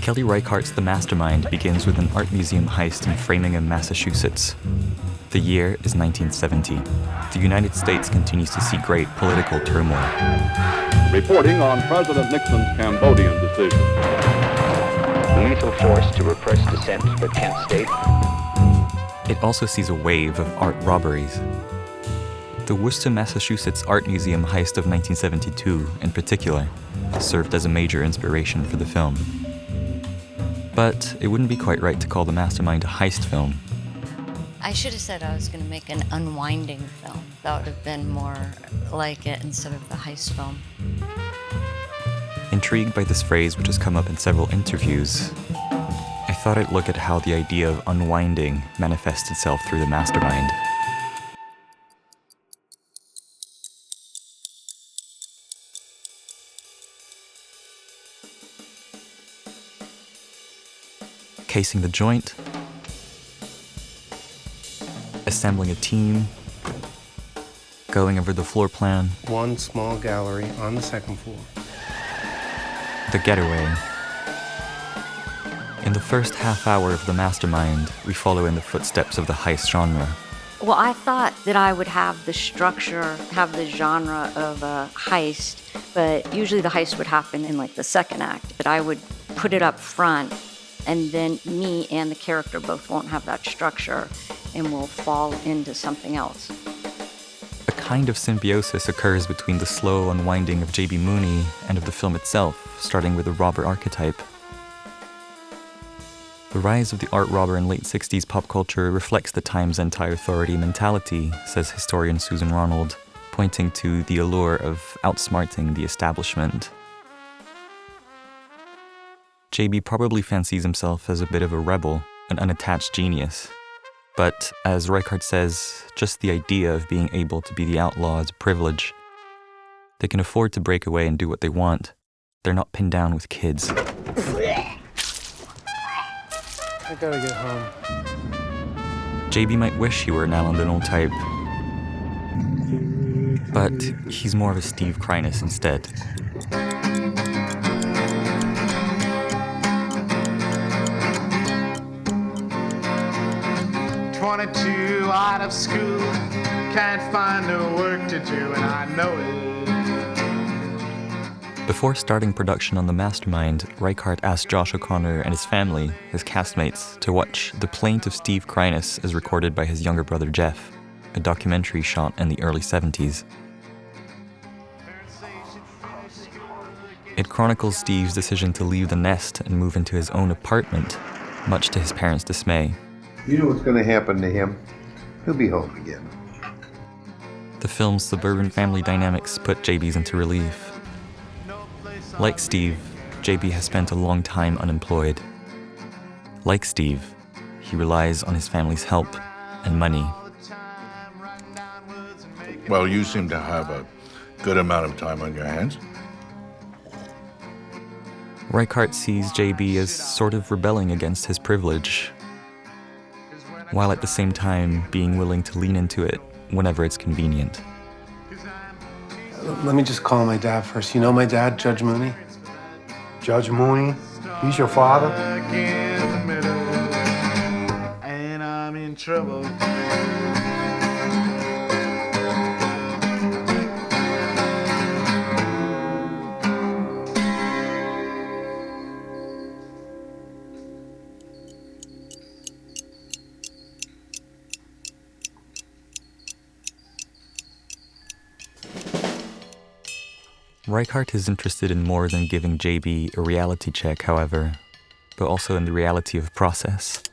Kelly Reichardt's The Mastermind begins with an art museum heist in Framingham, Massachusetts. The year is 1970. The United States continues to see great political turmoil. Reporting on President Nixon's Cambodian decision. Lethal force to repress dissent but can't stay. It also sees a wave of art robberies. The Worcester, Massachusetts Art Museum heist of 1972, in particular, served as a major inspiration for the film. But it wouldn't be quite right to call The Mastermind a heist film. I should have said I was going to make an unwinding film. That would have been more like it instead of the heist film. Intrigued by this phrase, which has come up in several interviews, I thought I'd look at how the idea of unwinding manifests itself through The Mastermind. Casing the joint, assembling a team, going over the floor plan, one small gallery on the second floor. the getaway. In the first half hour of The Mastermind, we follow in the footsteps of the heist genre. Well, I thought that I would have the structure, have the genre of a heist, but usually the heist would happen in like the second act. But I would put it up front, and then me and the character both won't have that structure, and we'll fall into something else. A kind of symbiosis occurs between the slow unwinding of J.B. Mooney and of the film itself, starting with the robber archetype. The rise of the art robber in late 60s pop culture reflects the time's anti-authority mentality, says historian Susan Ronald, pointing to the allure of outsmarting the establishment. J.B. probably fancies himself as a bit of a rebel, an unattached genius. But, as Reichardt says, just the idea of being able to be the outlaw is a privilege. They can afford to break away and do what they want. They're not pinned down with kids. I gotta get home. J.B. might wish he were an Alan Donnell type. But he's more of a Steve Kreiness instead. 22 out of school, can't find no work to do, and I know it. Before starting production on The Mastermind, Reichardt asked Josh O'Connor and his family, his castmates, to watch The Plaint of Steve Kreiness as recorded by his younger brother Jeff, a documentary shot in the early 70s. It chronicles Steve's decision to leave the nest and move into his own apartment, much to his parents' dismay. You know what's going to happen to him? He'll be home again. The film's suburban family dynamics put JB's into relief. Like Steve, JB has spent a long time unemployed. Like Steve, he relies on his family's help and money. Well, you seem to have a good amount of time on your hands. Reichardt sees JB as sort of rebelling against his privilege, while at the same time being willing to lean into it whenever it's convenient. Let me just call my dad first. You know my dad, Judge Mooney? Judge Mooney? He's your father? And I'm in trouble. Reichardt is interested in more than giving JB a reality check, however, but also in the reality of process.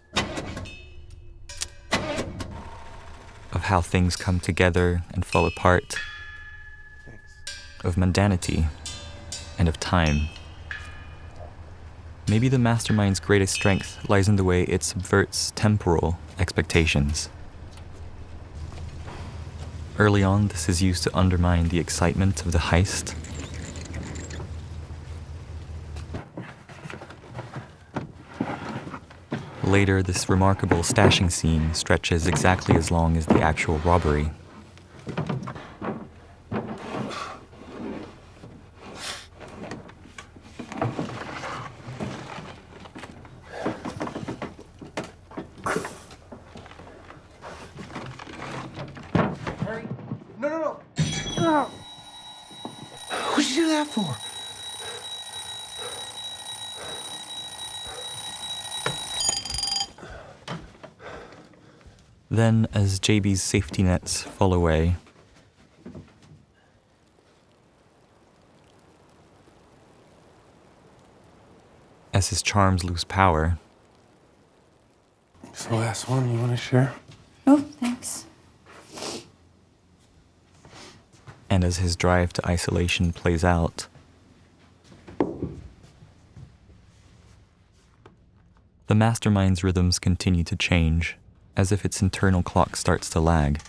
Of how things come together and fall apart. Of mundanity and of time. Maybe The Mastermind's greatest strength lies in the way it subverts temporal expectations. Early on, this is used to undermine the excitement of the heist. Later, this remarkable stashing scene stretches exactly as long as the actual robbery. do that for? Then, as JB's safety nets fall away, as his charms lose power, It's the last one. You want to share? Oh, thanks. and as his drive to isolation plays out, the Mastermind's rhythms continue to change, as if its internal clock starts to lag.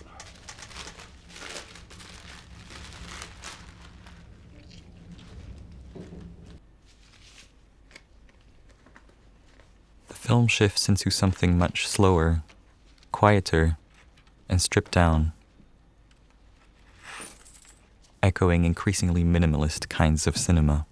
The film shifts into something much slower, quieter, and stripped down, echoing increasingly minimalist kinds of cinema.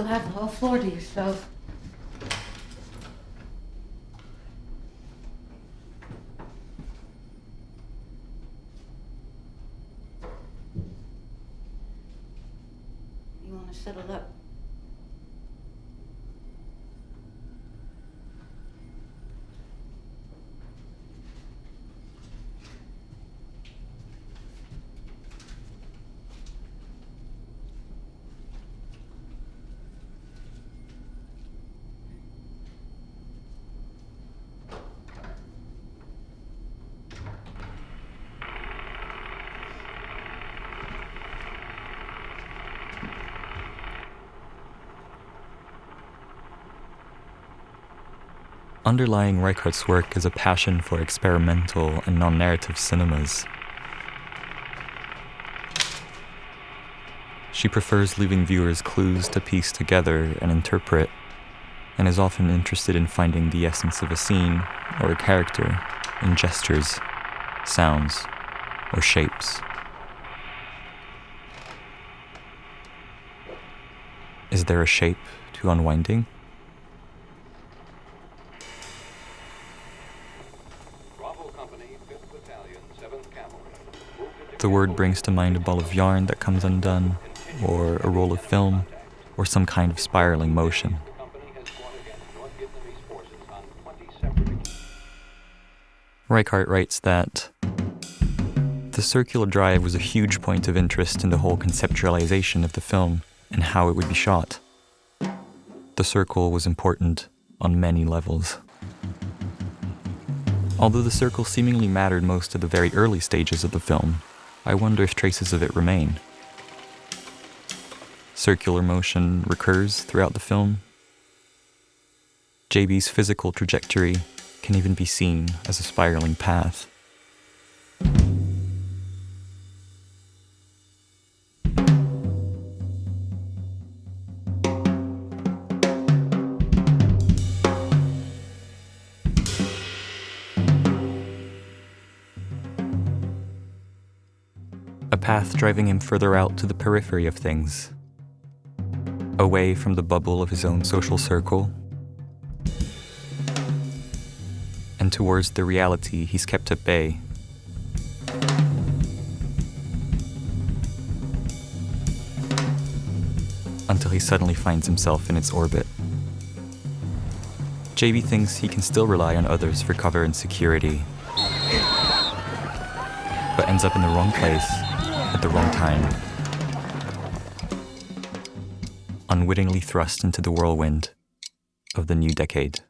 still have the whole floor to yourself. You want to settle up? Underlying Reichardt's work is a passion for experimental and non-narrative cinemas. She prefers leaving viewers clues to piece together and interpret, and is often interested in finding the essence of a scene or a character in gestures, sounds, or shapes. Is there a shape to Unwinding? The word brings to mind a ball of yarn that comes undone, or a roll of film, or some kind of spiraling motion. Reichardt writes that the circular drive was a huge point of interest in the whole conceptualization of the film and how it would be shot. The circle was important on many levels. Although the circle seemingly mattered most at the very early stages of the film, I wonder if traces of it remain. Circular motion recurs throughout the film. JB's physical trajectory can even be seen as a spiraling path. A path driving him further out to the periphery of things, away from the bubble of his own social circle, and towards the reality he's kept at bay. Until he suddenly finds himself in its orbit. JB thinks he can still rely on others for cover and security, but ends up in the wrong place at the wrong time, unwittingly thrust into the whirlwind of the new decade.